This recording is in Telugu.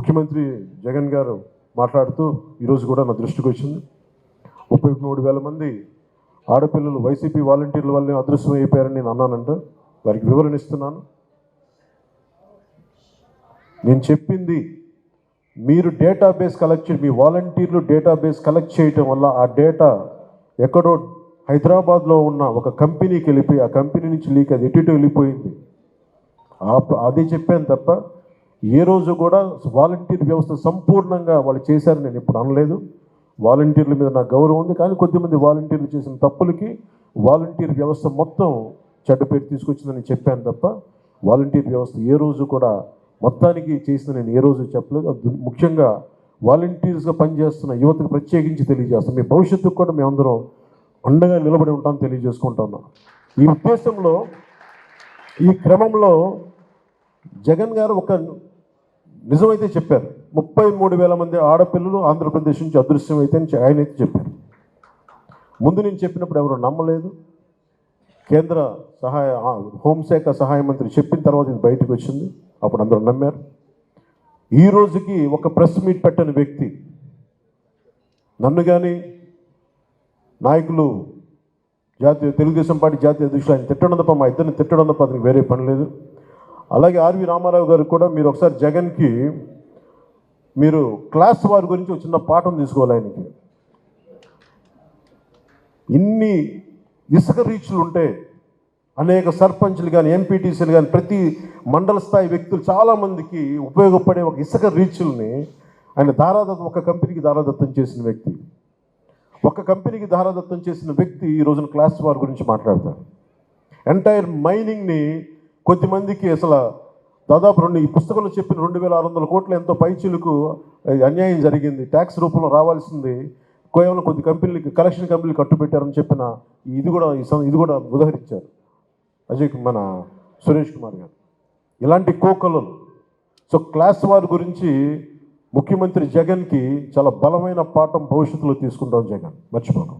ముఖ్యమంత్రి జగన్ గారు మాట్లాడుతూ ఈరోజు కూడా నా దృష్టికి వచ్చింది. 33,000 మంది ఆడపిల్లలు వైసీపీ వాలంటీర్ల వల్లే అదృశ్యం అయిపోయారని నేను అన్నానంట. వారికి వివరణ ఇస్తున్నాను. నేను చెప్పింది మీరు డేటాబేస్ కలెక్ట్ చేయండి, మీ వాలంటీర్లు డేటాబేస్ కలెక్ట్ చేయటం వల్ల ఆ డేటా ఎక్కడో హైదరాబాద్లో ఉన్న ఒక కంపెనీకి వెళ్ళిపోయి ఆ కంపెనీ నుంచి లీక్ అది ఎటు వెళ్ళిపోయింది. అదే చెప్పాను తప్ప ఏ రోజు కూడా వాలంటీర్ వ్యవస్థ సంపూర్ణంగా వాళ్ళు చేశారని నేను ఇప్పుడు అనలేదు. వాలంటీర్ల మీద నాకు గౌరవం ఉంది, కానీ కొద్దిమంది వాలంటీర్లు చేసిన తప్పులకి వాలంటీర్ వ్యవస్థ మొత్తం చెడ్డ పేరు తీసుకొచ్చిందని చెప్పాను తప్ప వాలంటీర్ వ్యవస్థ ఏ రోజు కూడా మొత్తానికి చేసిన నేను ఏ రోజు చెప్పలేదు. ముఖ్యంగా వాలంటీర్స్గా పనిచేస్తున్న యువతకు ప్రత్యేకించి తెలియజేస్తాం. మీ భవిష్యత్తుకు కూడా మేమందరం అండగా నిలబడి ఉంటామని తెలియజేసుకుంటున్నాం. ఈ ఉద్దేశంలో ఈ క్రమంలో జగన్ గారు ఒక నిజమైతే చెప్పారు. 33,000 మంది ఆడపిల్లలు ఆంధ్రప్రదేశ్ నుంచి అదృశ్యం అయితే ఆయన అయితే చెప్పారు. ముందు నేను చెప్పినప్పుడు ఎవరు నమ్మలేదు. కేంద్ర హోంశాఖ సహాయ మంత్రి చెప్పిన తర్వాత ఇది బయటకు వచ్చింది. అప్పుడు అందరూ నమ్మారు. ఈ రోజుకి ఒక ప్రెస్ మీట్ పెట్టని వ్యక్తి నన్ను కానీ నాయకులు జాతీయ తెలుగుదేశం పార్టీ జాతీయ అధ్యక్షులు ఆయన తిట్టడం తప్ప మా ఇద్దరిని తిట్టడం తప్ప అతనికి వేరే పని లేదు. అలాగే ఆర్వి రామారావు గారు కూడా మీరు ఒకసారి జగన్కి మీరు క్లాస్ వారి గురించి ఒక చిన్న పాఠం తీసుకోవాలి. ఆయనకి ఇన్ని ఇసుక రీచ్లు ఉంటే అనేక సర్పంచ్లు కానీ ఎంపీటీసీలు కానీ ప్రతి మండల స్థాయి వ్యక్తులు చాలామందికి ఉపయోగపడే ఒక ఇసుక రీచ్ల్ని ఆయన ఒక కంపెనీకి దారాదత్తం చేసిన వ్యక్తి. ఒక కంపెనీకి దారాదత్తం చేసిన వ్యక్తి ఈ రోజున క్లాస్ వార్ గురించి మాట్లాడతారు. ఎంటైర్ మైనింగ్ని కొద్దిమందికి అసలు దాదాపు ఈ పుస్తకంలో చెప్పిన 2,600 కోట్ల ఎంతో పైచీలకు అన్యాయం జరిగింది. ట్యాక్స్ రూపంలో రావాల్సింది కేవలం కొద్ది కంపెనీలకి కలెక్షన్ కంపెనీలు కట్టుబెట్టారని చెప్పిన ఇది కూడా ఉదాహరించారు మన సురేష్ కుమార్ గారు. ఇలాంటి కోకలు. సో క్లాస్ వార్ గురించి ముఖ్యమంత్రి జగన్కి చాలా బలమైన పాఠం భవిష్యత్తులో తీసుకుంటాం. జగన్ మర్చిపోను.